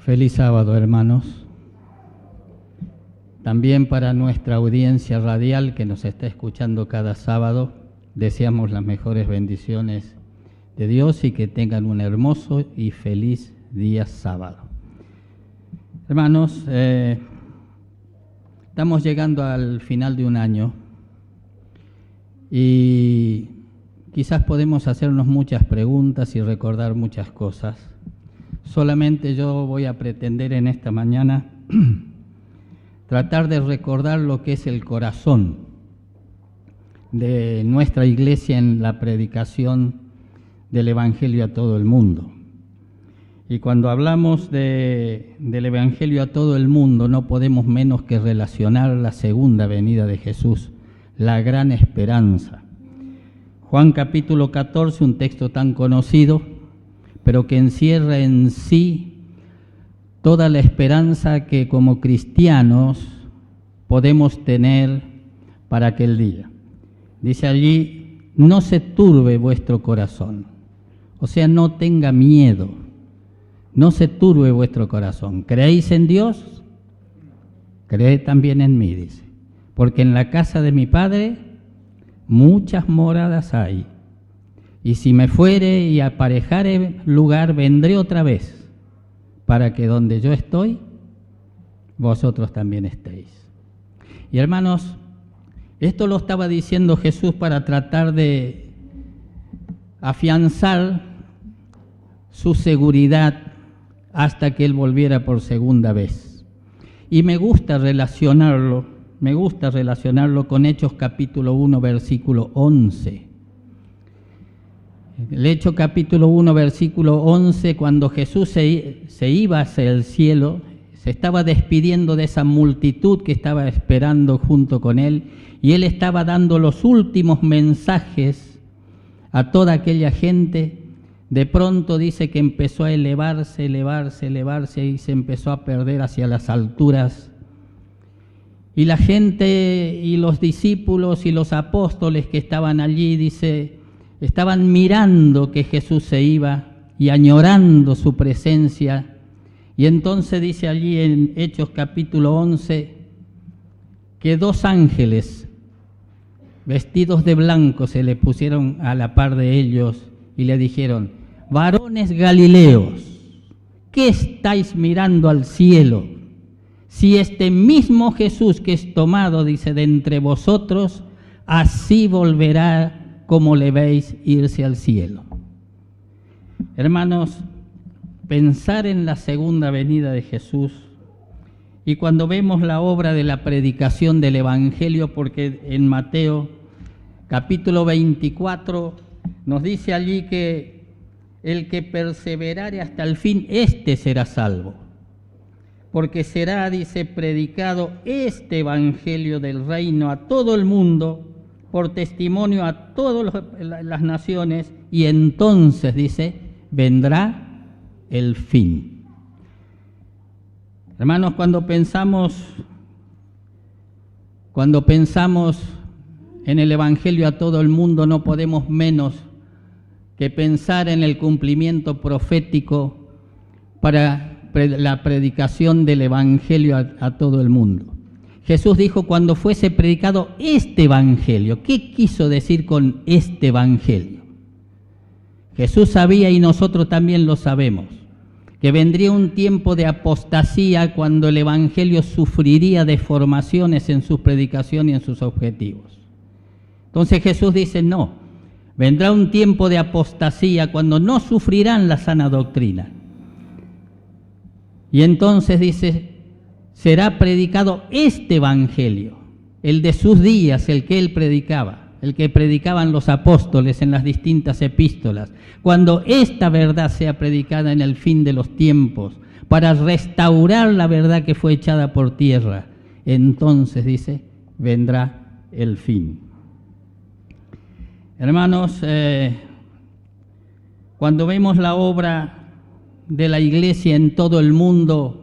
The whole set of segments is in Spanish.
Feliz sábado, hermanos. También para nuestra audiencia radial que nos está escuchando cada sábado, deseamos las mejores bendiciones de Dios y que tengan un hermoso y feliz día sábado. Hermanos, estamos llegando al final de un año y quizás podemos hacernos muchas preguntas y recordar muchas cosas. Solamente yo voy a pretender en esta mañana tratar de recordar lo que es el corazón de nuestra iglesia en la predicación del Evangelio a todo el mundo. Y cuando hablamos del Evangelio a todo el mundo, no podemos menos que relacionar la segunda venida de Jesús, la gran esperanza. Juan capítulo 14, un texto tan conocido, pero que encierra en sí toda la esperanza que como cristianos podemos tener para aquel día. Dice allí, no se turbe vuestro corazón, o sea, no tenga miedo, no se turbe vuestro corazón. ¿Creéis en Dios? Creed también en mí, dice, porque en la casa de mi Padre muchas moradas hay. Y si me fuere y aparejare lugar, vendré otra vez, para que donde yo estoy, vosotros también estéis. Y hermanos, esto lo estaba diciendo Jesús para tratar de afianzar su seguridad hasta que Él volviera por segunda vez. Y me gusta relacionarlo con Hechos capítulo 1, versículo 11. El Hechos capítulo 1, versículo 11, cuando Jesús se iba hacia el cielo, se estaba despidiendo de esa multitud que estaba esperando junto con Él, y Él estaba dando los últimos mensajes a toda aquella gente. De pronto dice que empezó a elevarse y se empezó a perder hacia las alturas. Y la gente y los discípulos y los apóstoles que estaban allí, dice, estaban mirando que Jesús se iba y añorando su presencia. Y entonces dice allí en Hechos capítulo 11 que dos ángeles vestidos de blanco se le pusieron a la par de ellos y le dijeron: varones galileos, ¿qué estáis mirando al cielo? Si este mismo Jesús que es tomado, dice, de entre vosotros, así volverá como le veis irse al cielo. Hermanos, pensar en la segunda venida de Jesús, y cuando vemos la obra de la predicación del Evangelio, porque en Mateo capítulo 24 nos dice allí que el que perseverare hasta el fin, éste será salvo, porque será, dice, predicado este Evangelio del reino a todo el mundo, por testimonio a todas las naciones, y entonces, dice, vendrá el fin. Hermanos, cuando pensamos en el Evangelio a todo el mundo, no podemos menos que pensar en el cumplimiento profético para la predicación del Evangelio a todo el mundo. Jesús dijo cuando fuese predicado este Evangelio. ¿Qué quiso decir con este Evangelio? Jesús sabía, y nosotros también lo sabemos, que vendría un tiempo de apostasía cuando el Evangelio sufriría deformaciones en su predicación y en sus objetivos. Entonces Jesús dice, no, vendrá un tiempo de apostasía cuando no sufrirán la sana doctrina. Y entonces dice, será predicado este Evangelio, el de sus días, el que Él predicaba, el que predicaban los apóstoles en las distintas epístolas, cuando esta verdad sea predicada en el fin de los tiempos, para restaurar la verdad que fue echada por tierra, entonces, dice, vendrá el fin. Hermanos, cuando vemos la obra de la iglesia en todo el mundo,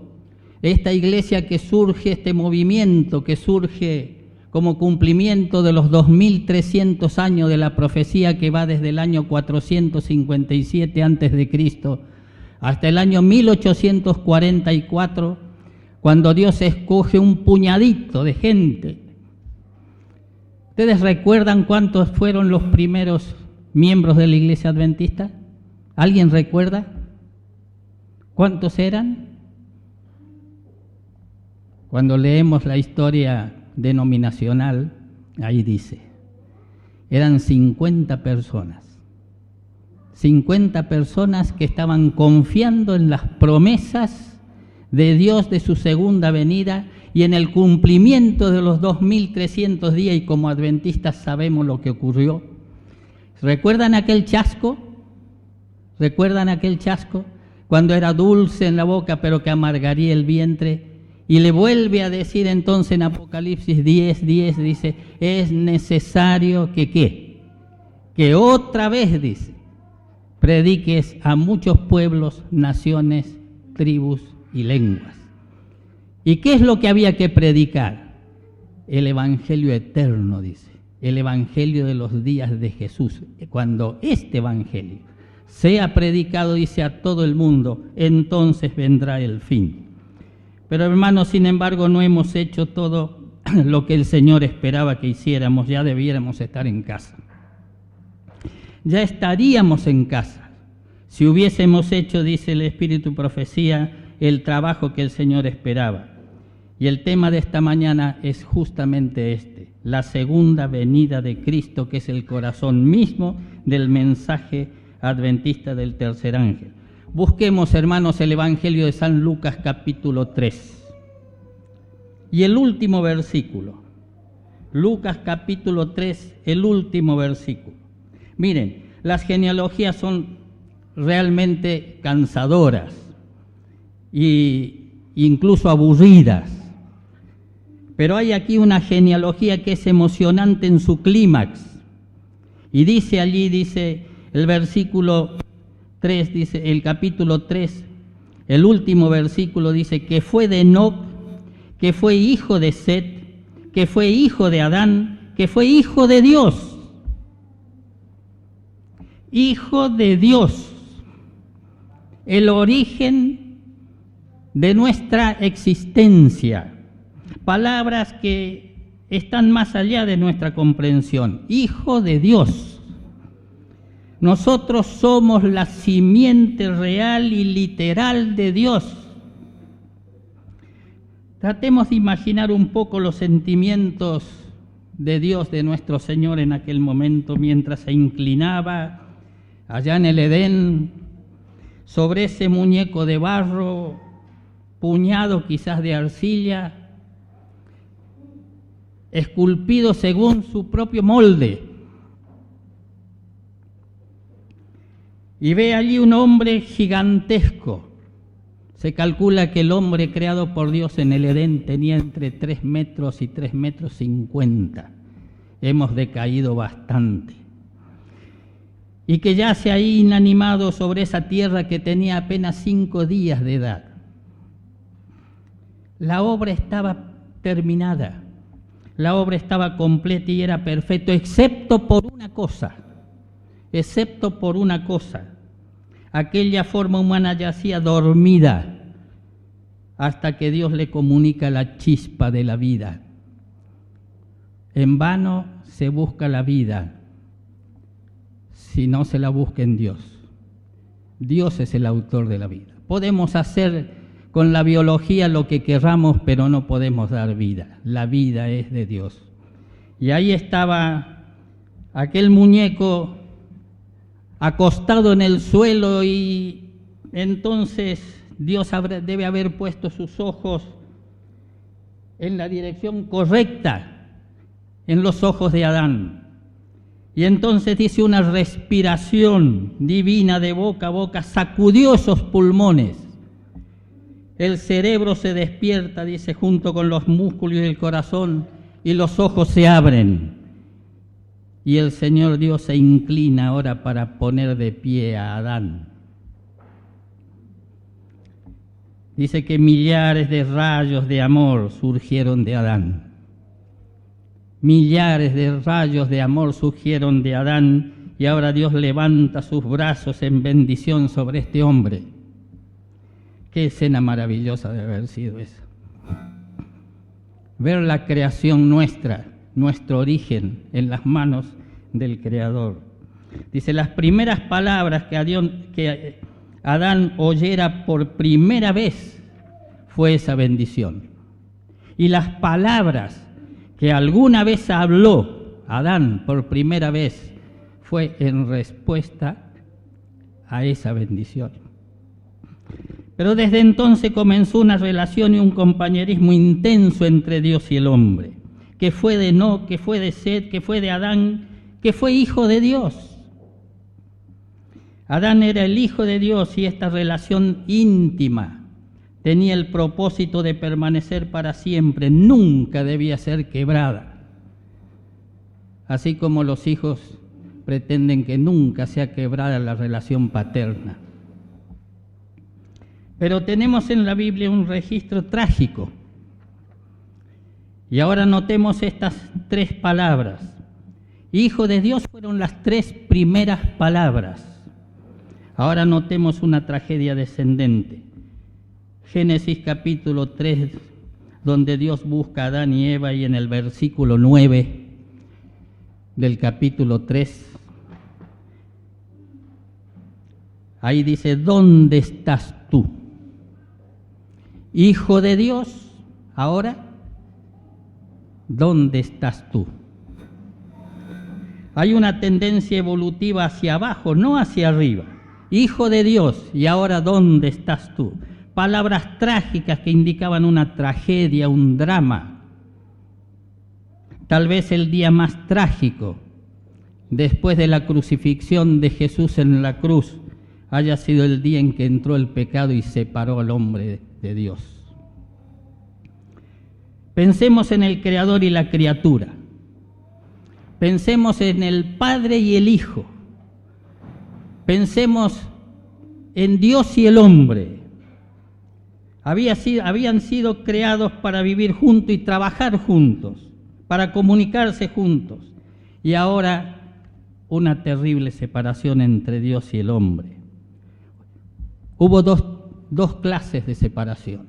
esta iglesia que surge, este movimiento que surge como cumplimiento de los 2300 años de la profecía que va desde el año 457 a.C. hasta el año 1844, cuando Dios escoge un puñadito de gente. ¿Ustedes recuerdan cuántos fueron los primeros miembros de la Iglesia Adventista? ¿Alguien recuerda? ¿Cuántos eran? Cuando leemos la historia denominacional, ahí dice, eran 50 personas. 50 personas que estaban confiando en las promesas de Dios de su segunda venida y en el cumplimiento de los 2300 días, y como adventistas sabemos lo que ocurrió. ¿Recuerdan aquel chasco? ¿Recuerdan aquel chasco? Cuando era dulce en la boca pero que amargaría el vientre. Y le vuelve a decir entonces en Apocalipsis 10:10, dice, es necesario que ¿qué? Que otra vez, dice, prediques a muchos pueblos, naciones, tribus y lenguas. ¿Y qué es lo que había que predicar? El Evangelio eterno, dice, el Evangelio de los días de Jesús. Cuando este Evangelio sea predicado, dice, a todo el mundo, entonces vendrá el fin. Pero hermanos, sin embargo, no hemos hecho todo lo que el Señor esperaba que hiciéramos. Ya debiéramos estar en casa. Ya estaríamos en casa si hubiésemos hecho, dice el Espíritu Profecía, el trabajo que el Señor esperaba. Y el tema de esta mañana es justamente este, la segunda venida de Cristo, que es el corazón mismo del mensaje adventista del tercer ángel. Busquemos, hermanos, el Evangelio de San Lucas capítulo 3 y el último versículo. Lucas capítulo 3, el último versículo. Miren, las genealogías son realmente cansadoras e incluso aburridas, pero hay aquí una genealogía que es emocionante en su clímax. Y dice allí, dice el versículo 3, dice el capítulo 3, el último versículo dice que fue de Enoc, que fue hijo de Set, que fue hijo de Adán, que fue hijo de Dios. Hijo de Dios, el origen de nuestra existencia. Palabras que están más allá de nuestra comprensión. Hijo de Dios. Nosotros somos la simiente real y literal de Dios. Tratemos de imaginar un poco los sentimientos de Dios, de nuestro Señor en aquel momento, mientras se inclinaba allá en el Edén, sobre ese muñeco de barro, puñado quizás de arcilla, esculpido según su propio molde. Y ve allí un hombre gigantesco. Se calcula que el hombre creado por Dios en el Edén tenía entre 3 metros y 3 metros 50. Hemos decaído bastante. Y que yace ahí inanimado sobre esa tierra que tenía apenas 5 días de edad. La obra estaba terminada. La obra estaba completa y era perfecto, excepto por una cosa. Excepto por una cosa. Aquella forma humana yacía dormida hasta que Dios le comunica la chispa de la vida. En vano se busca la vida si no se la busca en Dios. Dios es el autor de la vida. Podemos hacer con la biología lo que querramos, pero no podemos dar vida. La vida es de Dios. Y ahí estaba aquel muñeco acostado en el suelo, y entonces Dios debe haber puesto sus ojos en la dirección correcta, en los ojos de Adán. Y entonces dice una respiración divina de boca a boca, sacudió esos pulmones. El cerebro se despierta, dice, junto con los músculos y el corazón, y los ojos se abren. Y el Señor Dios se inclina ahora para poner de pie a Adán. Dice que millares de rayos de amor surgieron de Adán. Millares de rayos de amor surgieron de Adán, y ahora Dios levanta sus brazos en bendición sobre este hombre. Qué escena maravillosa de haber sido esa. Ver la creación nuestra, nuestro origen en las manos del Creador. Dice, las primeras palabras que Adán oyera por primera vez fue esa bendición. Y las palabras que alguna vez habló Adán por primera vez fue en respuesta a esa bendición. Pero desde entonces comenzó una relación y un compañerismo intenso entre Dios y el hombre, que fue de Enoc, que fue de Set, que fue de Adán, que fue hijo de Dios. Adán era el hijo de Dios y esta relación íntima tenía el propósito de permanecer para siempre, nunca debía ser quebrada. Así como los hijos pretenden que nunca sea quebrada la relación paterna. Pero tenemos en la Biblia un registro trágico. Y ahora notemos estas 3 palabras. Hijo de Dios fueron las 3 primeras palabras. Ahora notemos una tragedia descendente. Génesis capítulo 3, donde Dios busca a Adán y Eva, y en el versículo 9 del capítulo 3, ahí dice, ¿dónde estás tú? Hijo de Dios, ahora, ¿dónde estás tú? Hay una tendencia evolutiva hacia abajo, no hacia arriba. Hijo de Dios, y ahora, ¿dónde estás tú? Palabras trágicas que indicaban una tragedia, un drama. Tal vez el día más trágico después de la crucifixión de Jesús en la cruz haya sido el día en que entró el pecado y separó al hombre de Dios. Pensemos en el Creador y la criatura. Pensemos en el Padre y el Hijo. Pensemos en Dios y el hombre. Habían sido creados para vivir juntos y trabajar juntos, para comunicarse juntos. Y ahora una terrible separación entre Dios y el hombre. Hubo dos clases de separación.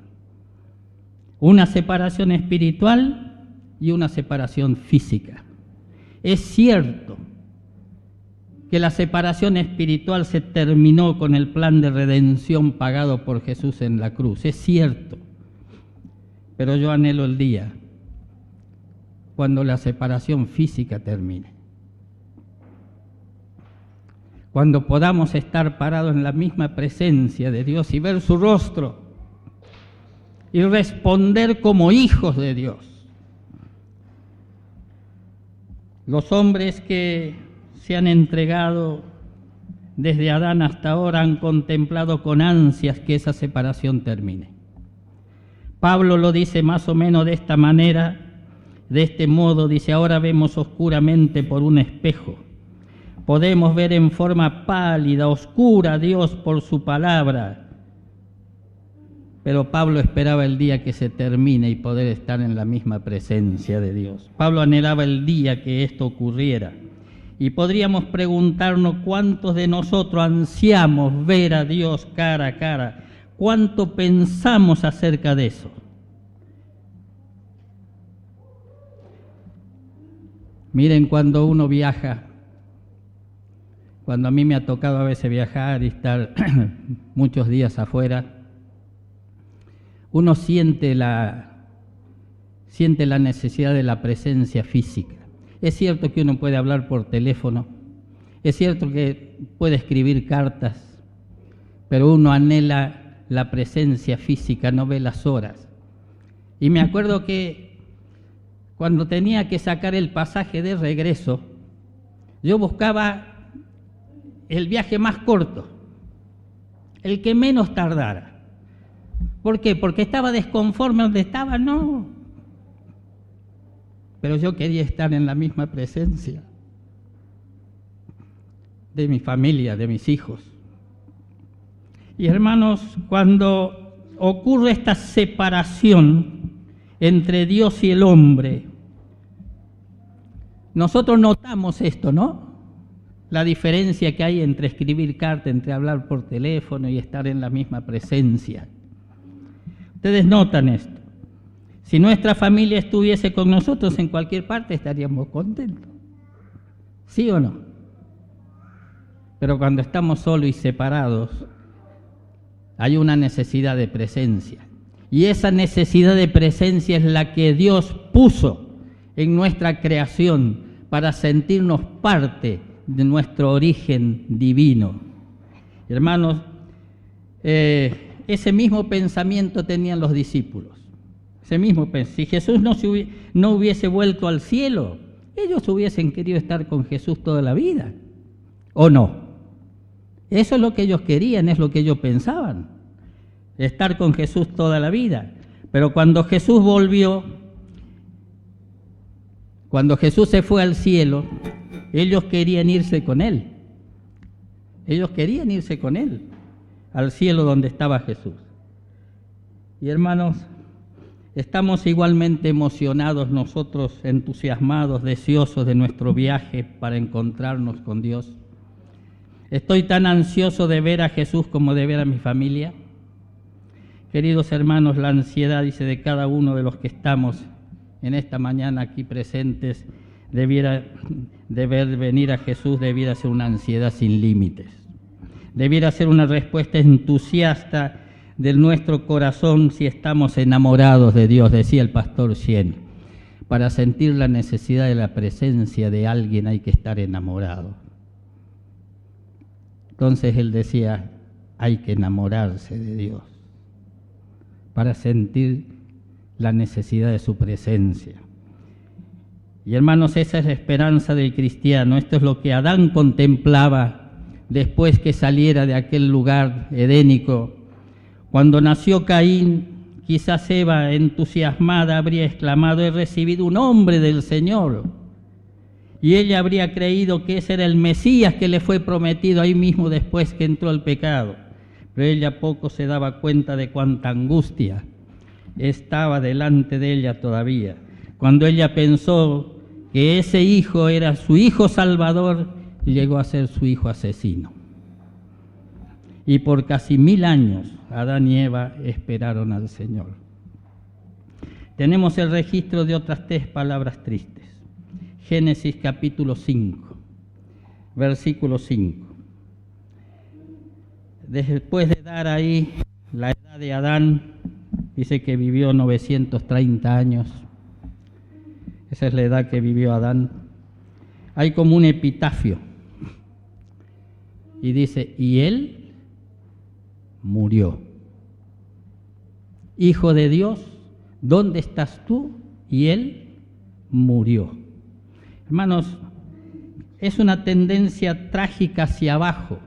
Una separación espiritual y una separación física. Es cierto que la separación espiritual se terminó con el plan de redención pagado por Jesús en la cruz. Es cierto. Pero yo anhelo el día cuando la separación física termine. Cuando podamos estar parados en la misma presencia de Dios y ver su rostro y responder como hijos de Dios. Los hombres que se han entregado desde Adán hasta ahora han contemplado con ansias que esa separación termine. Pablo lo dice más o menos de esta manera, de este modo, dice, ahora vemos oscuramente por un espejo. Podemos ver en forma pálida, oscura a Dios por su palabra. Pero Pablo esperaba el día que se termine y poder estar en la misma presencia de Dios. Pablo anhelaba el día que esto ocurriera. Y podríamos preguntarnos cuántos de nosotros ansiamos ver a Dios cara a cara. ¿Cuánto pensamos acerca de eso? Miren, cuando uno viaja, cuando a mí me ha tocado a veces viajar y estar muchos días afuera, uno siente la necesidad de la presencia física. Es cierto que uno puede hablar por teléfono, es cierto que puede escribir cartas, pero uno anhela la presencia física, no ve las horas. Y me acuerdo que cuando tenía que sacar el pasaje de regreso, yo buscaba el viaje más corto, el que menos tardara. ¿Por qué? Porque estaba desconforme donde estaba, no. Pero yo quería estar en la misma presencia de mi familia, de mis hijos. Y hermanos, cuando ocurre esta separación entre Dios y el hombre, nosotros notamos esto, ¿no? La diferencia que hay entre escribir carta, entre hablar por teléfono y estar en la misma presencia. Ustedes notan esto. Si nuestra familia estuviese con nosotros en cualquier parte, estaríamos contentos. ¿Sí o no? Pero cuando estamos solos y separados, hay una necesidad de presencia. Y esa necesidad de presencia es la que Dios puso en nuestra creación para sentirnos parte de nuestro origen divino. Hermanos, ese mismo pensamiento tenían los discípulos. Ese mismo si Jesús no hubiese vuelto al cielo, ellos hubiesen querido estar con Jesús toda la vida, ¿o no? Eso es lo que ellos querían, es lo que ellos pensaban, estar con Jesús toda la vida. Pero cuando Jesús volvió, cuando Jesús se fue al cielo, ellos querían irse con Él. Ellos querían irse con Él al cielo donde estaba Jesús. Y hermanos, estamos igualmente emocionados nosotros, entusiasmados, deseosos de nuestro viaje para encontrarnos con Dios. Estoy tan ansioso de ver a Jesús como de ver a mi familia. Queridos hermanos, la ansiedad, dice, de cada uno de los que estamos en esta mañana aquí presentes, de ver venir a Jesús, debiera ser una ansiedad sin límites. Debiera ser una respuesta entusiasta de nuestro corazón si estamos enamorados de Dios, decía el pastor Shen. Para sentir la necesidad de la presencia de alguien hay que estar enamorado. Entonces él decía, hay que enamorarse de Dios para sentir la necesidad de su presencia. Y hermanos, esa es la esperanza del cristiano. Esto es lo que Adán contemplaba después que saliera de aquel lugar edénico. Cuando nació Caín, quizás Eva, entusiasmada, habría exclamado, he recibido un hombre del Señor. Y ella habría creído que ese era el Mesías que le fue prometido ahí mismo después que entró el pecado. Pero ella poco se daba cuenta de cuánta angustia estaba delante de ella todavía. Cuando ella pensó que ese hijo era su hijo salvador, llegó a ser su hijo asesino. Y por casi 1000 años, Adán y Eva esperaron al Señor. Tenemos el registro de otras 3 palabras tristes. Génesis capítulo 5, versículo 5. Después de dar ahí la edad de Adán, dice que vivió 930 años. Esa es la edad que vivió Adán. Hay como un epitafio. Y dice, y él murió. Hijo de Dios, ¿dónde estás tú? Y él murió. Hermanos, es una tendencia trágica hacia abajo,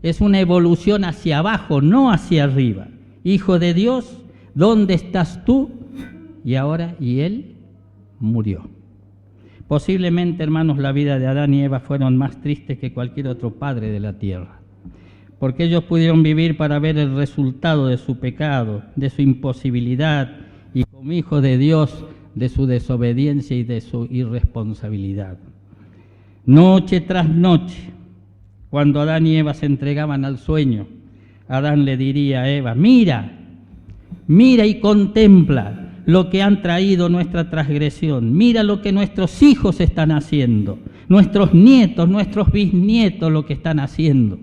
es una evolución hacia abajo, no hacia arriba. Hijo de Dios, ¿dónde estás tú? Y ahora, y él murió. Posiblemente, hermanos, la vida de Adán y Eva fueron más tristes que cualquier otro padre de la tierra, porque ellos pudieron vivir para ver el resultado de su pecado, de su imposibilidad, y como hijos de Dios, de su desobediencia y de su irresponsabilidad. Noche tras noche, cuando Adán y Eva se entregaban al sueño, Adán le diría a Eva, mira y contempla lo que han traído nuestra transgresión, mira lo que nuestros hijos están haciendo, nuestros nietos, nuestros bisnietos lo que están haciendo,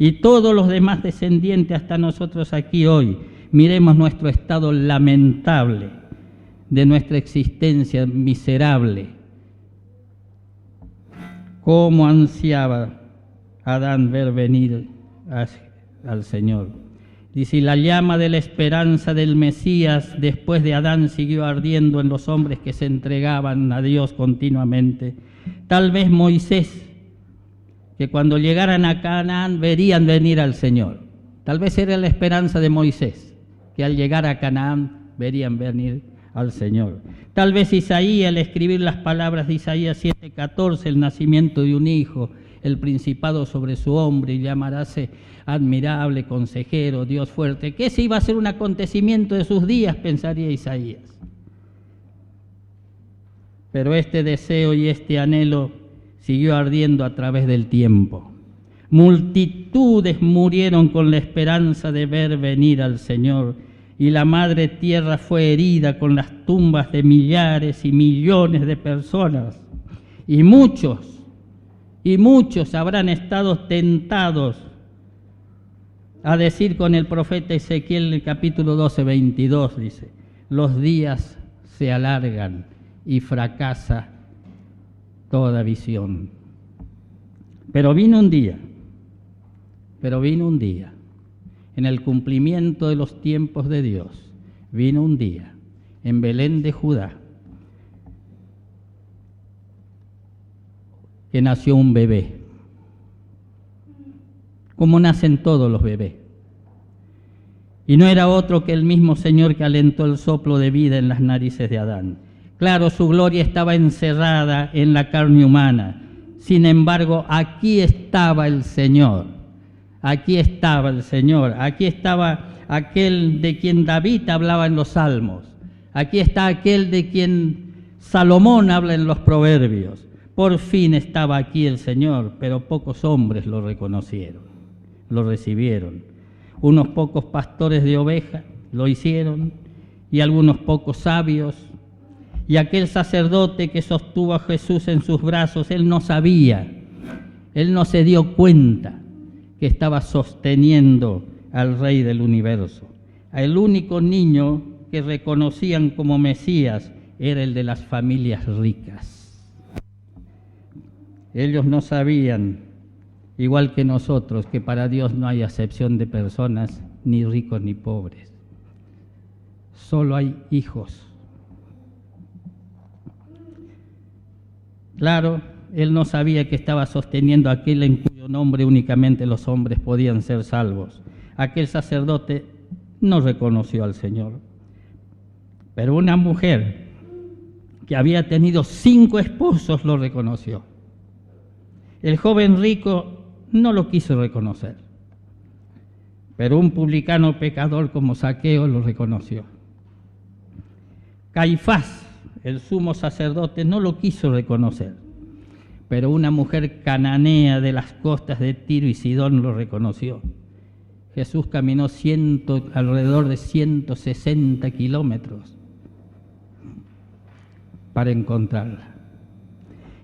y todos los demás descendientes hasta nosotros aquí hoy, miremos nuestro estado lamentable de nuestra existencia miserable. Cómo ansiaba Adán ver venir al Señor. Dice, y la llama de la esperanza del Mesías después de Adán siguió ardiendo en los hombres que se entregaban a Dios continuamente. Tal vez Moisés, que cuando llegaran a Canaán verían venir al Señor. Tal vez era la esperanza de Moisés, que al llegar a Canaán verían venir al Señor. Tal vez Isaías, al escribir las palabras de Isaías 7:14, el nacimiento de un hijo, el principado sobre su hombro, y llamándose admirable, consejero, Dios fuerte, que ese iba a ser un acontecimiento de sus días, pensaría Isaías. Pero este deseo y este anhelo siguió ardiendo a través del tiempo. Multitudes murieron con la esperanza de ver venir al Señor, y la madre tierra fue herida con las tumbas de millares y millones de personas. Y muchos habrán estado tentados a decir con el profeta Ezequiel en el capítulo 12, 22, dice, los días se alargan y fracasa toda visión. Pero vino un día, en el cumplimiento de los tiempos de Dios, vino un día en Belén de Judá, que nació un bebé, como nacen todos los bebés. Y no era otro que el mismo Señor que alentó el soplo de vida en las narices de Adán. Claro, su gloria estaba encerrada en la carne humana. Sin embargo, aquí estaba el Señor. Aquí estaba aquel de quien David hablaba en los Salmos. Aquí está aquel de quien Salomón habla en los Proverbios. Por fin estaba aquí el Señor, pero pocos hombres lo reconocieron, lo recibieron. Unos pocos pastores de ovejas lo hicieron, y algunos pocos sabios. Y aquel sacerdote que sostuvo a Jesús en sus brazos, él no sabía, él no se dio cuenta que estaba sosteniendo al Rey del universo. El único niño que reconocían como Mesías era el de las familias ricas. Ellos no sabían, igual que nosotros, que para Dios no hay acepción de personas, ni ricos ni pobres. Solo hay hijos. Claro, él no sabía que estaba sosteniendo a aquel en cuyo nombre únicamente los hombres podían ser salvos. Aquel sacerdote no reconoció al Señor. Pero una mujer que había tenido 5 esposos lo reconoció. El joven rico no lo quiso reconocer, pero un publicano pecador como Zaqueo lo reconoció. Caifás, el sumo sacerdote, no lo quiso reconocer, pero una mujer cananea de las costas de Tiro y Sidón lo reconoció. Jesús caminó alrededor de 160 kilómetros para encontrarla.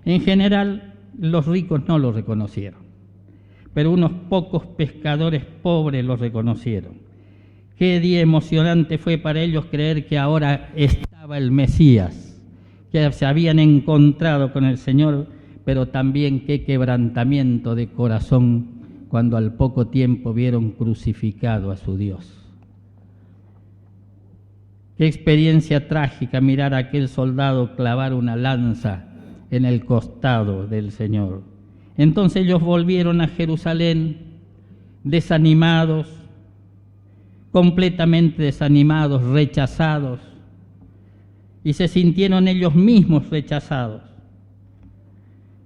En general, los ricos no lo reconocieron, pero unos pocos pescadores pobres lo reconocieron. Qué día emocionante fue para ellos creer que ahora estaba el Mesías, que se habían encontrado con el Señor, pero también qué quebrantamiento de corazón cuando al poco tiempo vieron crucificado a su Dios. Qué experiencia trágica mirar a aquel soldado clavar una lanza en el costado del Señor. Entonces ellos volvieron a Jerusalén desanimados, completamente desanimados, rechazados, y se sintieron ellos mismos rechazados.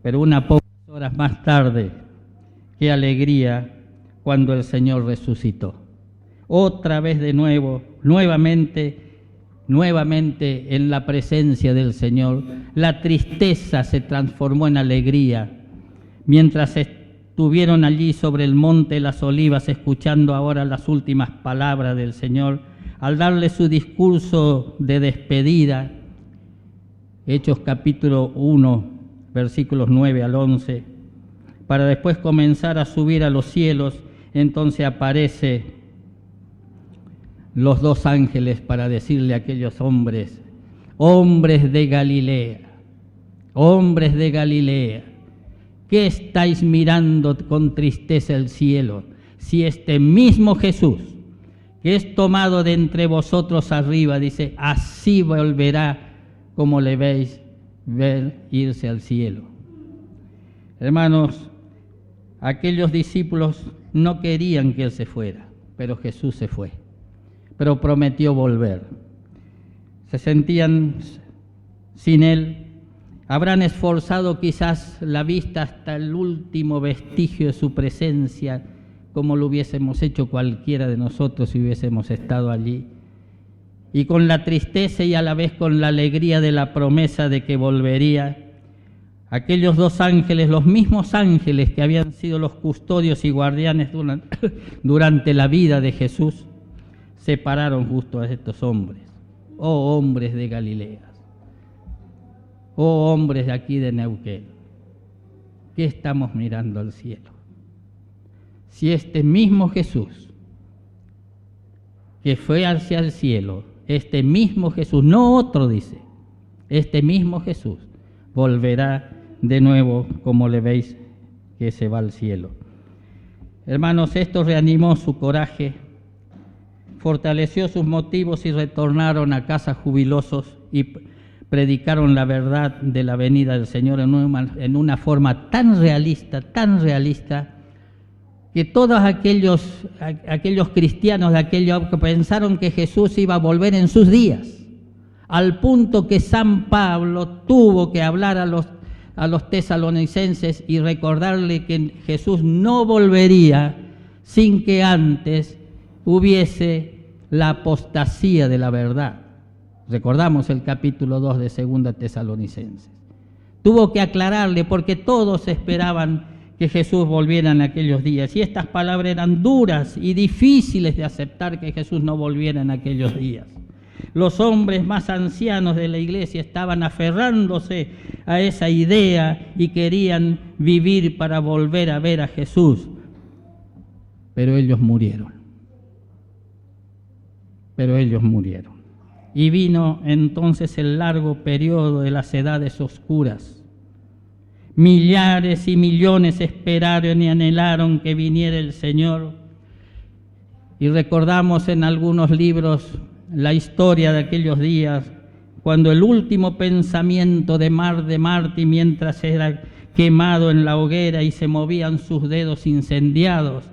Pero unas pocas horas más tarde, qué alegría cuando el Señor resucitó. Otra vez de nuevo, nuevamente en la presencia del Señor, la tristeza se transformó en alegría. Mientras estuvieron allí sobre el monte de las Olivas, escuchando ahora las últimas palabras del Señor, al darle su discurso de despedida, Hechos capítulo 1, versículos 9 al 11, para después comenzar a subir a los cielos, entonces aparece los 2 ángeles para decirle a aquellos hombres de Galilea, ¿qué estáis mirando con tristeza el cielo? Si este mismo Jesús, que es tomado de entre vosotros arriba, dice, así volverá como le veis ver irse al cielo. Hermanos, aquellos discípulos no querían que Él se fuera, pero Jesús se fue. Pero prometió volver. Se sentían sin Él, habrán esforzado quizás la vista hasta el último vestigio de su presencia, como lo hubiésemos hecho cualquiera de nosotros si hubiésemos estado allí. Y con la tristeza y a la vez con la alegría de la promesa de que volvería, aquellos 2 ángeles, los mismos ángeles que habían sido los custodios y guardianes durante la vida de Jesús, separaron justo a estos hombres. Oh hombres de Galilea, oh hombres de aquí de Neuquén, ¿qué estamos mirando al cielo? Si este mismo Jesús que fue hacia el cielo, este mismo Jesús, no otro dice, este mismo Jesús volverá de nuevo, como le veis que se va al cielo. Hermanos, esto reanimó su coraje, fortaleció sus motivos y retornaron a casa jubilosos y predicaron la verdad de la venida del Señor en una forma tan realista, que todos aquellos cristianos de aquello que pensaron que Jesús iba a volver en sus días, al punto que San Pablo tuvo que hablar a los tesalonicenses y recordarle que Jesús no volvería sin que antes hubiese la apostasía de la verdad. Recordamos el capítulo 2 de 2 Tesalonicenses. Tuvo que aclararle porque todos esperaban que Jesús volviera en aquellos días. Y estas palabras eran duras y difíciles de aceptar, que Jesús no volviera en aquellos días. Los hombres más ancianos de la iglesia estaban aferrándose a esa idea y querían vivir para volver a ver a Jesús. Pero ellos murieron. Y vino entonces el largo periodo de las edades oscuras. Millares y millones esperaron y anhelaron que viniera el Señor. Y recordamos en algunos libros la historia de aquellos días, cuando el último pensamiento de Marte, mientras era quemado en la hoguera y se movían sus dedos incendiados,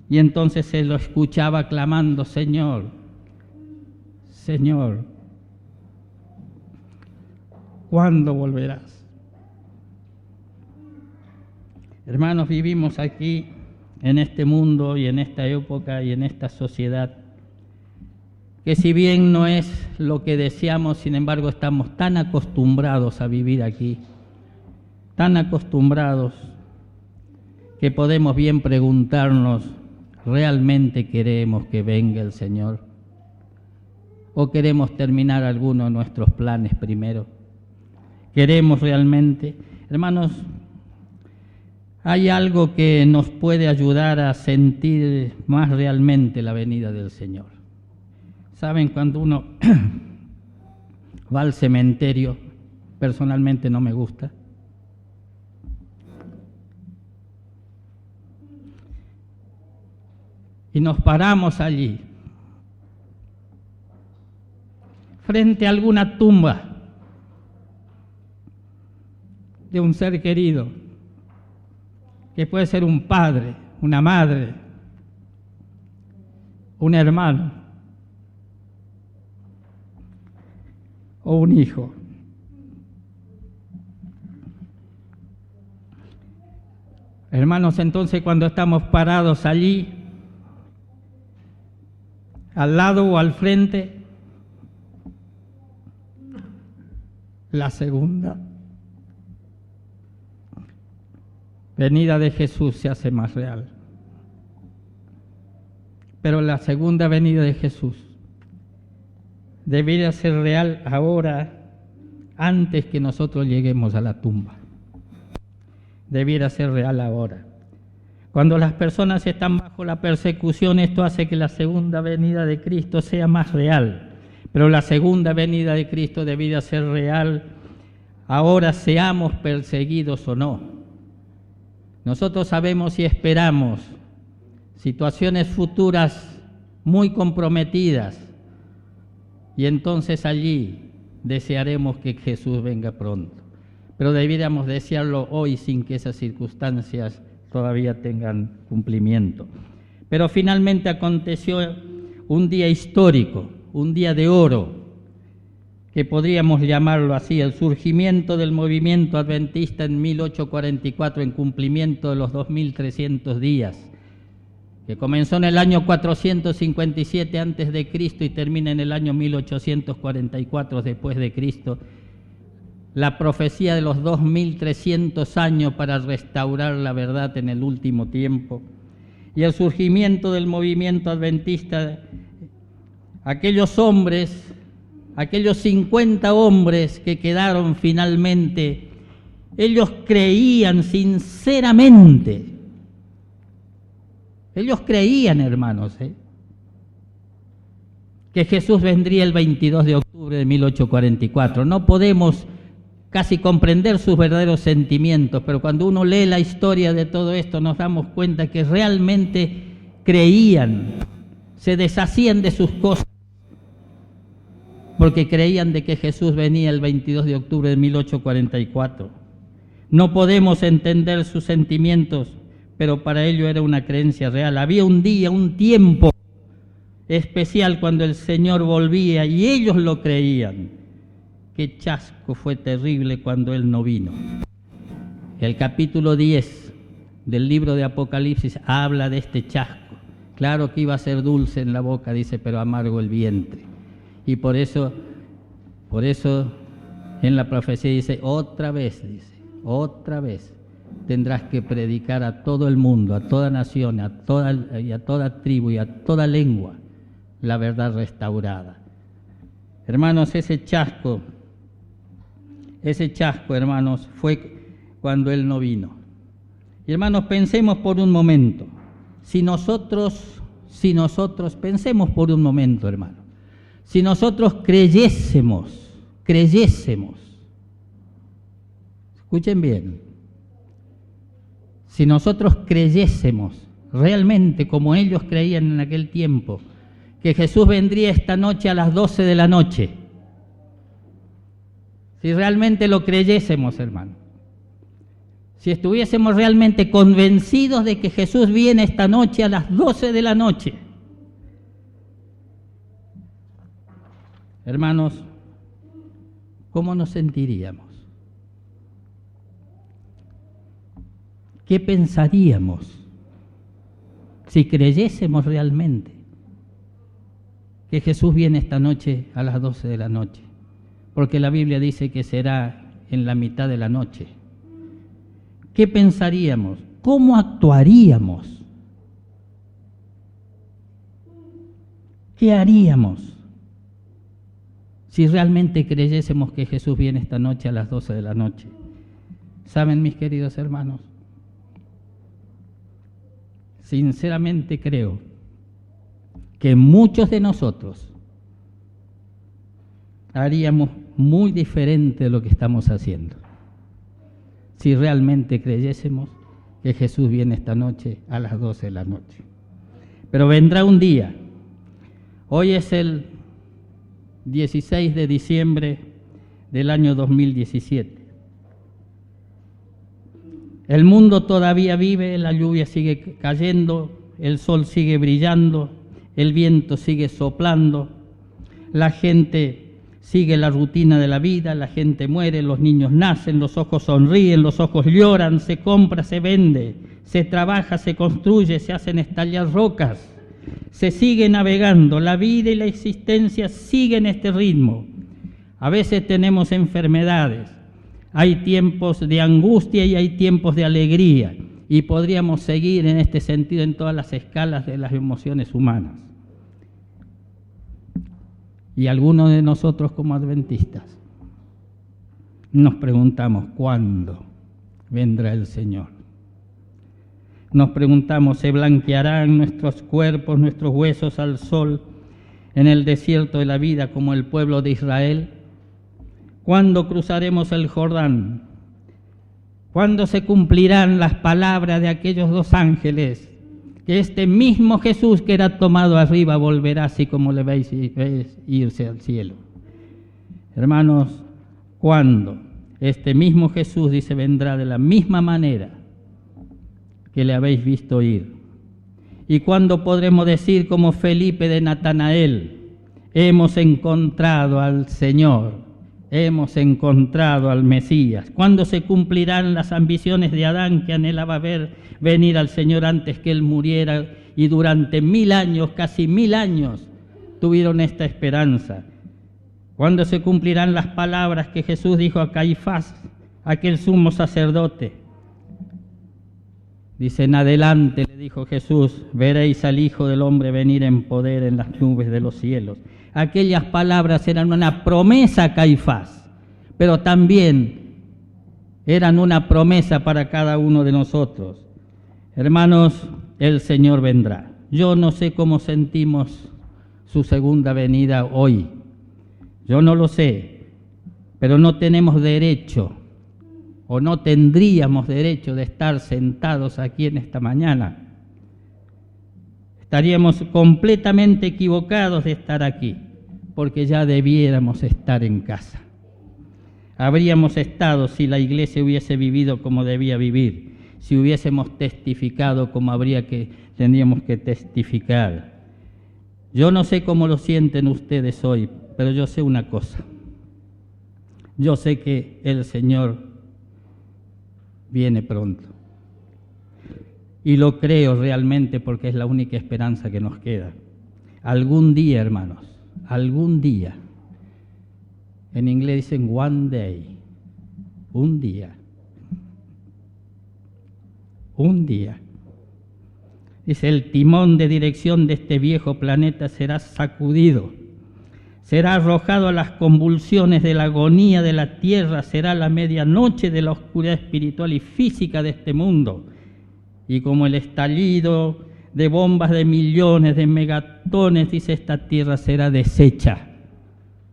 y entonces se lo escuchaba clamando: Señor, Señor, ¿cuándo volverás? Hermanos, vivimos aquí en este mundo y en esta época y en esta sociedad que, si bien no es lo que deseamos, sin embargo estamos tan acostumbrados a vivir aquí, tan acostumbrados, que podemos bien preguntarnos: ¿realmente queremos que venga el Señor? ¿O queremos terminar alguno de nuestros planes primero? ¿Queremos realmente? Hermanos, hay algo que nos puede ayudar a sentir más realmente la venida del Señor. ¿Saben? Cuando uno va al cementerio, personalmente no me gusta, y nos paramos allí, frente a alguna tumba de un ser querido, que puede ser un padre, una madre, un hermano o un hijo. Hermanos, entonces cuando estamos parados allí, al lado o al frente, la segunda venida de Jesús se hace más real. Pero la segunda venida de Jesús debería ser real ahora, antes que nosotros lleguemos a la tumba. Debiera ser real ahora. Cuando las personas están bajo la persecución, esto hace que la segunda venida de Cristo sea más real. Pero la segunda venida de Cristo debiera ser real ahora, seamos perseguidos o no. Nosotros sabemos y esperamos situaciones futuras muy comprometidas, y entonces allí desearemos que Jesús venga pronto. Pero debiéramos desearlo hoy, sin que esas circunstancias todavía tengan cumplimiento. Pero finalmente aconteció un día histórico, un día de oro, que podríamos llamarlo así, el surgimiento del movimiento adventista en 1844, en cumplimiento de los 2300 días, que comenzó en el año 457 antes de Cristo y termina en el año 1844 después de Cristo. La profecía de los 2300 años para restaurar la verdad en el último tiempo. Y el surgimiento del movimiento adventista aquellos hombres, aquellos 50 hombres que quedaron finalmente, ellos creían sinceramente, ellos creían, hermanos, que Jesús vendría el 22 de octubre de 1844. No podemos casi comprender sus verdaderos sentimientos, pero cuando uno lee la historia de todo esto nos damos cuenta que realmente creían, se deshacían de sus cosas, porque creían de que Jesús venía el 22 de octubre de 1844. No podemos entender sus sentimientos, pero para ello era una creencia real. Había un día, un tiempo especial cuando el Señor volvía y ellos lo creían. Qué chasco fue terrible cuando Él no vino. El capítulo 10 del libro de Apocalipsis habla de este chasco. Claro que iba a ser dulce en la boca, dice, pero amargo el vientre. Y por eso en la profecía dice, otra vez tendrás que predicar a todo el mundo, a toda nación, a toda tribu y a toda lengua la verdad restaurada. Hermanos, ese chasco, hermanos, fue cuando Él no vino. Y hermanos, pensemos por un momento, si nosotros, pensemos por un momento, hermanos, si nosotros creyésemos, escuchen bien, si nosotros creyésemos realmente como ellos creían en aquel tiempo, que Jesús vendría esta noche a las 12 de la noche, si realmente lo creyésemos, hermano, si estuviésemos realmente convencidos de que Jesús viene esta noche a las 12 de la noche, hermanos, ¿cómo nos sentiríamos? ¿Qué pensaríamos si creyésemos realmente que Jesús viene esta noche a las 12 de la noche? Porque la Biblia dice que será en la mitad de la noche. ¿Qué pensaríamos? ¿Cómo actuaríamos? ¿Qué haríamos si realmente creyésemos que Jesús viene esta noche a las 12 de la noche? ¿Saben, mis queridos hermanos? Sinceramente creo que muchos de nosotros haríamos muy diferente de lo que estamos haciendo si realmente creyésemos que Jesús viene esta noche a las 12 de la noche. Pero vendrá un día. Hoy es el 16 de diciembre del año 2017. El mundo todavía vive, la lluvia sigue cayendo, el sol sigue brillando, el viento sigue soplando, la gente sigue la rutina de la vida, la gente muere, los niños nacen, los ojos sonríen, los ojos lloran, se compra, se vende, se trabaja, se construye, se hacen estallar rocas, se sigue navegando, la vida y la existencia siguen este ritmo. A veces tenemos enfermedades, hay tiempos de angustia y hay tiempos de alegría, y podríamos seguir en este sentido en todas las escalas de las emociones humanas. Y algunos de nosotros como adventistas nos preguntamos, ¿cuándo vendrá el Señor? Nos preguntamos, ¿se blanquearán nuestros cuerpos, nuestros huesos al sol en el desierto de la vida como el pueblo de Israel? ¿Cuándo cruzaremos el Jordán? ¿Cuándo se cumplirán las palabras de aquellos dos ángeles? Que este mismo Jesús que era tomado arriba volverá así como le veis irse al cielo. Hermanos, ¿cuándo? Este mismo Jesús, dice, vendrá de la misma manera que le habéis visto ir. ¿Y cuándo podremos decir como Felipe de Natanael, hemos encontrado al Señor, hemos encontrado al Mesías? ¿Cuándo se cumplirán las ambiciones de Adán que anhelaba ver venir al Señor antes que Él muriera? Y durante 1000 años, casi 1000 años, tuvieron esta esperanza. ¿Cuándo se cumplirán las palabras que Jesús dijo a Caifás, aquel sumo sacerdote? Dice, en adelante le dijo Jesús, veréis al Hijo del Hombre venir en poder en las nubes de los cielos. Aquellas palabras eran una promesa a Caifás, pero también eran una promesa para cada uno de nosotros. Hermanos, el Señor vendrá. Yo no sé cómo sentimos su segunda venida hoy. Yo no lo sé, pero no tenemos derecho o no tendríamos derecho de estar sentados aquí en esta mañana. Estaríamos completamente equivocados de estar aquí, porque ya debiéramos estar en casa. Habríamos estado si la Iglesia hubiese vivido como debía vivir, si hubiésemos testificado como tendríamos que testificar. Yo no sé cómo lo sienten ustedes hoy, pero yo sé una cosa. Yo sé que el Señor viene pronto. Y lo creo realmente porque es la única esperanza que nos queda. Algún día, hermanos, algún día. En inglés dicen one day. Un día. Un día. Dice, el timón de dirección de este viejo planeta será sacudido. Será arrojado a las convulsiones de la agonía de la tierra, será la medianoche de la oscuridad espiritual y física de este mundo. Y como el estallido de bombas de millones de megatones, dice, esta tierra será deshecha,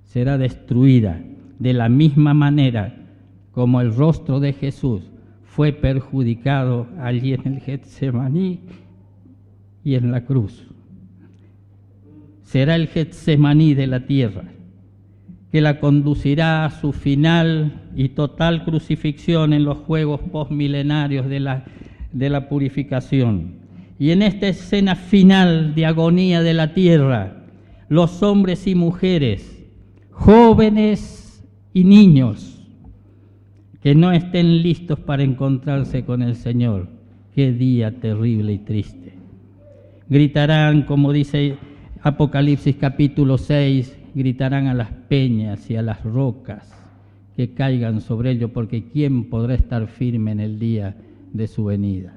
será destruida, de la misma manera como el rostro de Jesús fue perjudicado allí en el Getsemaní y en la cruz. Será el Getsemaní de la tierra, que la conducirá a su final y total crucifixión en los juegos postmilenarios de la purificación. Y en esta escena final de agonía de la tierra, los hombres y mujeres, jóvenes y niños, que no estén listos para encontrarse con el Señor, qué día terrible y triste. Gritarán, como dice Apocalipsis capítulo 6, gritarán a las peñas y a las rocas que caigan sobre ellos, porque ¿quién podrá estar firme en el día de su venida?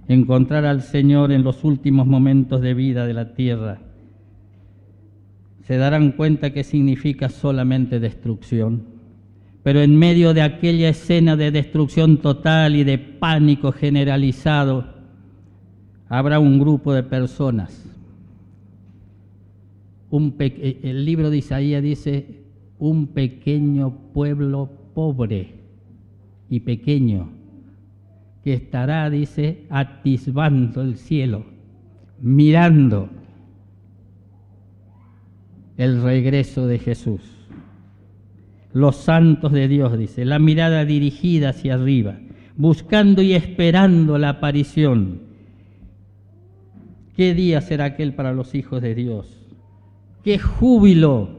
Encontrar al Señor en los últimos momentos de vida de la tierra, se darán cuenta que significa solamente destrucción, pero en medio de aquella escena de destrucción total y de pánico generalizado, habrá un grupo de personas. El libro de Isaías dice, un pequeño pueblo pobre y pequeño, que estará, dice, atisbando el cielo, mirando el regreso de Jesús. Los santos de Dios, dice, la mirada dirigida hacia arriba, buscando y esperando la aparición. ¿Qué día será aquel para los hijos de Dios? ¡Qué júbilo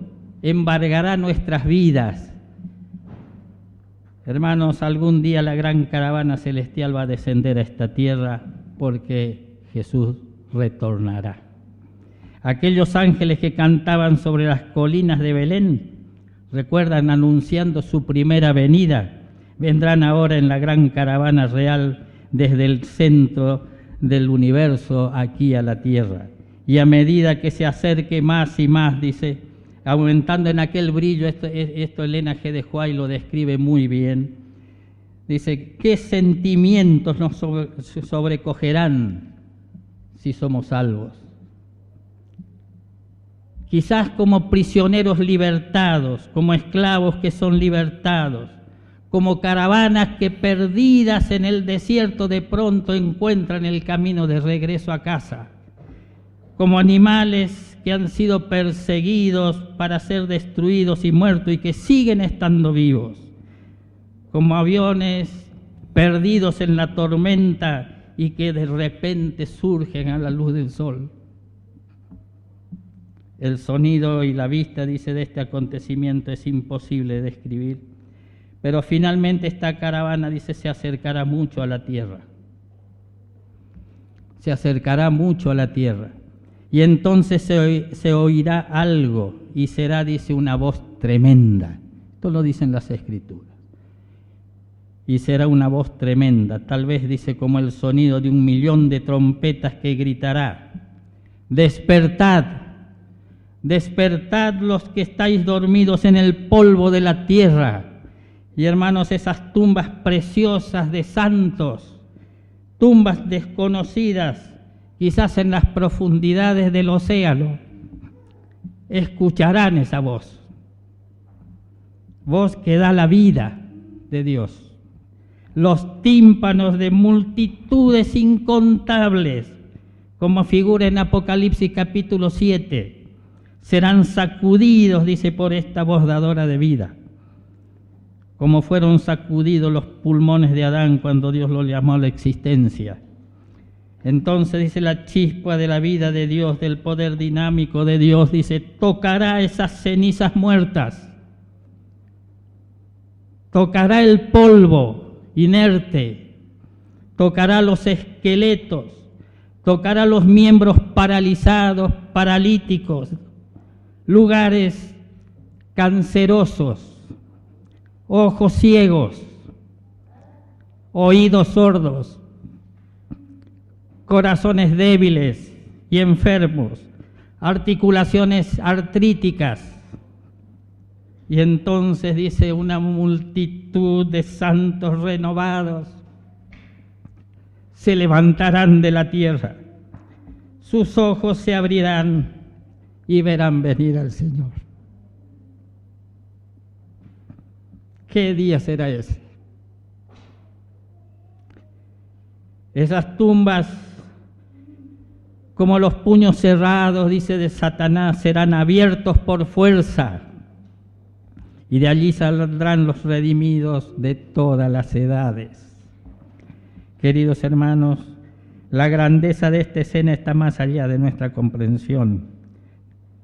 embargará nuestras vidas! Hermanos, algún día la gran caravana celestial va a descender a esta tierra porque Jesús retornará. Aquellos ángeles que cantaban sobre las colinas de Belén, recuerdan, anunciando su primera venida, vendrán ahora en la gran caravana real desde el centro del universo aquí a la tierra. Y a medida que se acerque más y más, dice, aumentando en aquel brillo, esto Elena G. de Huay lo describe muy bien, dice, ¿qué sentimientos nos sobrecogerán si somos salvos? Quizás como prisioneros libertados, como esclavos que son libertados, como caravanas que perdidas en el desierto de pronto encuentran el camino de regreso a casa, como animales que han sido perseguidos para ser destruidos y muertos y que siguen estando vivos, como aviones perdidos en la tormenta y que de repente surgen a la luz del sol. El sonido y la vista, dice, de este acontecimiento es imposible de describir, pero finalmente esta caravana, dice, se acercará mucho a la tierra. Se acercará mucho a la tierra. Y entonces se oirá algo y será, dice, una voz tremenda. Esto lo dicen las Escrituras. y será una voz tremenda, tal vez dice como el sonido de 1.000.000 de trompetas que gritará: despertad, despertad los que estáis dormidos en el polvo de la tierra. Y hermanos, esas tumbas preciosas de santos, tumbas desconocidas, quizás en las profundidades del océano, escucharán esa voz, voz que da la vida de Dios. Los tímpanos de multitudes incontables, como figura en Apocalipsis capítulo 7, serán sacudidos, dice, por esta voz dadora de vida, como fueron sacudidos los pulmones de Adán cuando Dios lo llamó a la existencia. Entonces, dice, la chispa de la vida de Dios, del poder dinámico de Dios, dice, tocará esas cenizas muertas, tocará el polvo inerte, tocará los esqueletos, tocará los miembros paralizados, paralíticos, lugares cancerosos, ojos ciegos, oídos sordos, corazones débiles y enfermos, articulaciones artríticas. Y entonces, dice, una multitud de santos renovados se levantarán de la tierra, sus ojos se abrirán y verán venir al Señor. ¿Qué día será ese? Esas tumbas, como los puños cerrados, dice, de Satanás, serán abiertos por fuerza, y de allí saldrán los redimidos de todas las edades. Queridos hermanos, la grandeza de esta escena está más allá de nuestra comprensión,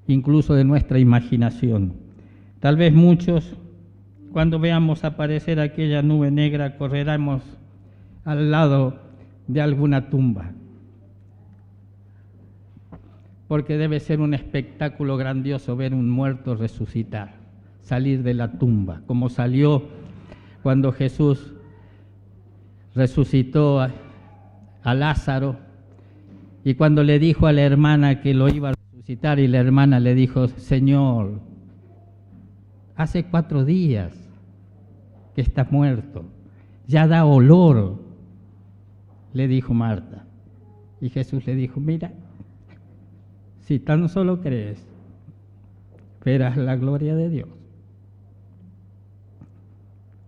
incluso de nuestra imaginación. Tal vez muchos, cuando veamos aparecer aquella nube negra, correremos al lado de alguna tumba, porque debe ser un espectáculo grandioso ver un muerto resucitar, salir de la tumba, como salió cuando Jesús resucitó a Lázaro, y cuando le dijo a la hermana que lo iba a resucitar, y la hermana le dijo: Señor, hace 4 días que está muerto, ya da olor, le dijo Marta. Y Jesús le dijo: mira, si tan solo crees, verás la gloria de Dios.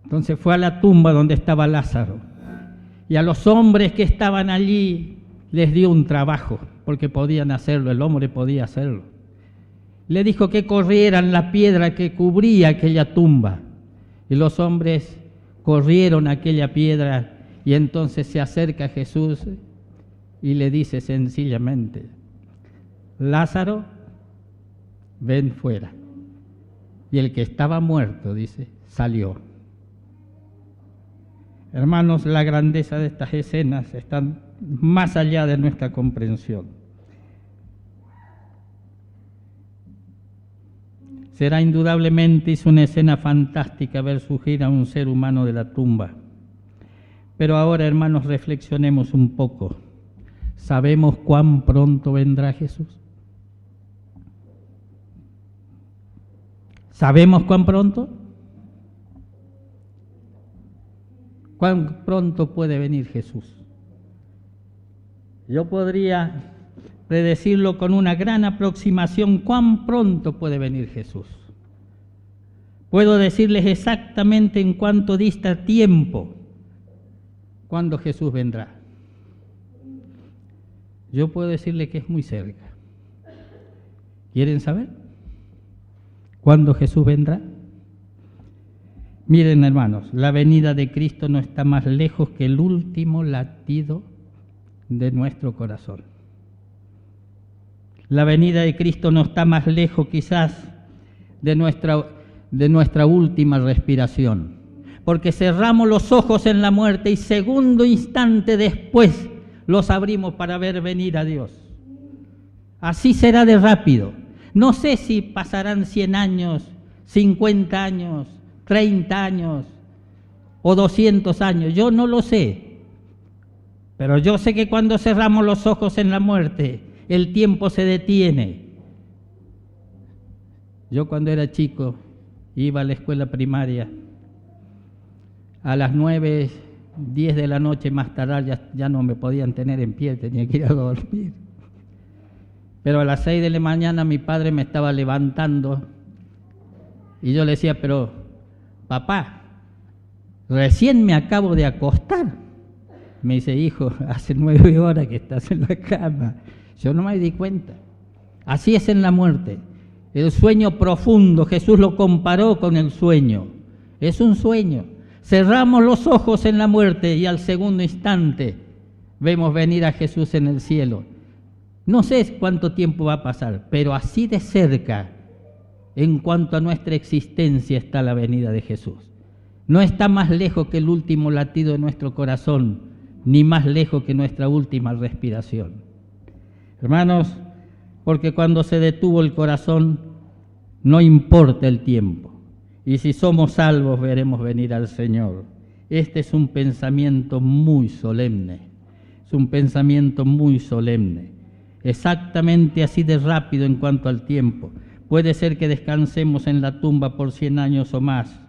Entonces fue a la tumba donde estaba Lázaro, y a los hombres que estaban allí les dio un trabajo, porque podían hacerlo, el hombre podía hacerlo. Le dijo que corrieran la piedra que cubría aquella tumba, y los hombres corrieron aquella piedra, y entonces se acerca a Jesús y le dice sencillamente: Lázaro, ven fuera. Y el que estaba muerto, dice, salió. Hermanos, la grandeza de estas escenas está más allá de nuestra comprensión. Será indudablemente una escena fantástica ver surgir a un ser humano de la tumba. Pero ahora, hermanos, reflexionemos un poco. ¿Sabemos cuán pronto vendrá Jesús? ¿Sabemos cuán pronto? ¿Cuán pronto puede venir Jesús? Yo podría predecirlo con una gran aproximación cuán pronto puede venir Jesús. Puedo decirles exactamente en cuánto dista tiempo cuando Jesús vendrá. Yo puedo decirle que es muy cerca. ¿Quieren saber cuándo Jesús vendrá? Miren, hermanos, la venida de Cristo no está más lejos que el último latido de nuestro corazón. La venida de Cristo no está más lejos quizás de nuestra última respiración, porque cerramos los ojos en la muerte y segundo instante después los abrimos para ver venir a Dios. Así será de rápido. No sé si pasarán 100 años, 50 años, 30 años, o 200 años, yo no lo sé. Pero yo sé que cuando cerramos los ojos en la muerte, el tiempo se detiene. Yo cuando era chico iba a la escuela primaria, a las 9, 10 de la noche más tarde ya no me podían tener en pie, tenía que ir a dormir. Pero a las 6 de la mañana mi padre me estaba levantando y yo le decía, pero papá, recién me acabo de acostar. Me dice, hijo, hace 9 horas que estás en la cama. Yo no me di cuenta. Así es en la muerte. El sueño profundo, Jesús lo comparó con el sueño. Es un sueño. Cerramos los ojos en la muerte y al segundo instante vemos venir a Jesús en el cielo. No sé cuánto tiempo va a pasar, pero así de cerca, en cuanto a nuestra existencia, está la venida de Jesús. No está más lejos que el último latido de nuestro corazón, ni más lejos que nuestra última respiración. Hermanos, porque cuando se detuvo el corazón, no importa el tiempo. Y si somos salvos, veremos venir al Señor. Este es un pensamiento muy solemne. Es un pensamiento muy solemne. Exactamente así de rápido en cuanto al tiempo. Puede ser que descansemos en la tumba por 100 años o más,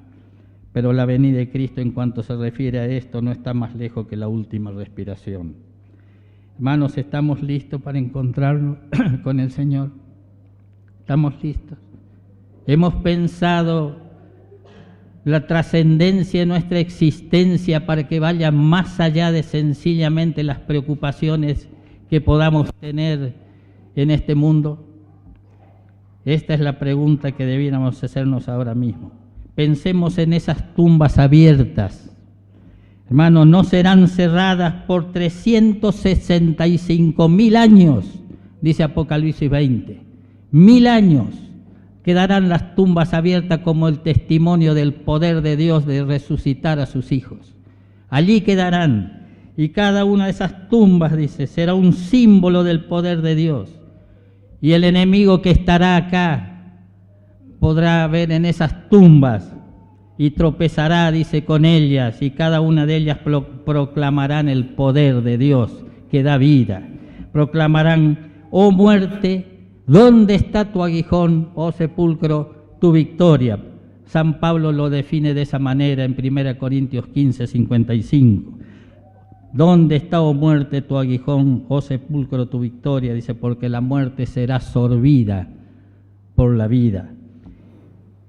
pero la venida de Cristo en cuanto se refiere a esto no está más lejos que la última respiración. Hermanos, ¿estamos listos para encontrarnos con el Señor? ¿Estamos listos? ¿Hemos pensado la trascendencia de nuestra existencia para que vaya más allá de sencillamente las preocupaciones que podamos tener en este mundo? Esta es la pregunta que debiéramos hacernos ahora mismo. Pensemos en esas tumbas abiertas. Hermanos, no serán cerradas por 365.000 años, dice Apocalipsis 20. 1000 años quedarán las tumbas abiertas como el testimonio del poder de Dios de resucitar a sus hijos. Allí quedarán. Y cada una de esas tumbas, dice, será un símbolo del poder de Dios. Y el enemigo que estará acá podrá ver en esas tumbas y tropezará, dice, con ellas, y cada una de ellas proclamarán el poder de Dios que da vida. Proclamarán, oh muerte, ¿dónde está tu aguijón? Oh sepulcro, tu victoria. San Pablo lo define de esa manera en 1 Corintios 15, 55. ¿Dónde está, oh muerte, tu aguijón, oh sepulcro, tu victoria? Dice, porque la muerte será sorbida por la vida.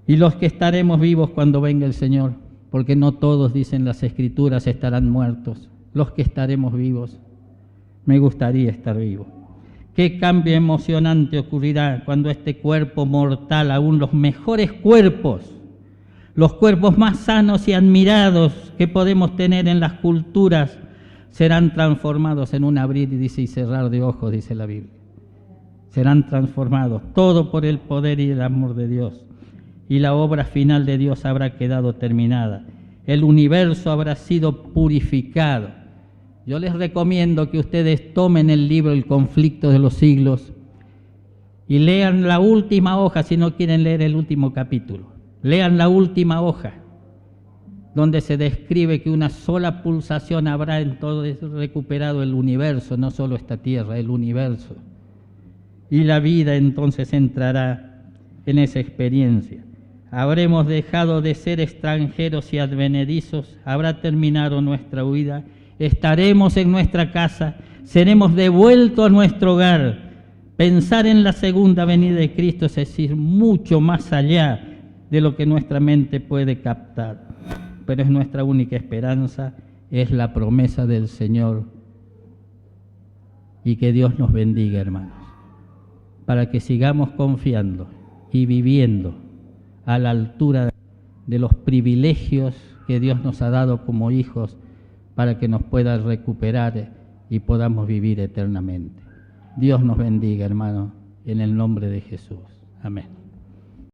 Y los que estaremos vivos cuando venga el Señor, porque no todos, dicen las Escrituras, estarán muertos. Los que estaremos vivos, me gustaría estar vivo. Qué cambio emocionante ocurrirá cuando este cuerpo mortal, aún los mejores cuerpos, los cuerpos más sanos y admirados que podemos tener en las culturas, serán transformados en un abrir y cerrar de ojos, dice la Biblia. Serán transformados, todo por el poder y el amor de Dios. Y la obra final de Dios habrá quedado terminada. El universo habrá sido purificado. Yo les recomiendo que ustedes tomen el libro El conflicto de los siglos y lean la última hoja, si no quieren leer el último capítulo. Lean la última hoja, donde se describe que una sola pulsación habrá en todo recuperado el universo, no solo esta tierra, el universo. Y la vida entonces entrará en esa experiencia. Habremos dejado de ser extranjeros y advenedizos, habrá terminado nuestra huida, estaremos en nuestra casa, seremos devueltos a nuestro hogar. Pensar en la segunda venida de Cristo es decir, mucho más allá de lo que nuestra mente puede captar. Pero es nuestra única esperanza, es la promesa del Señor. Y que Dios nos bendiga, hermanos, para que sigamos confiando y viviendo a la altura de los privilegios que Dios nos ha dado como hijos, para que nos pueda recuperar y podamos vivir eternamente. Dios nos bendiga, hermanos, en el nombre de Jesús. Amén.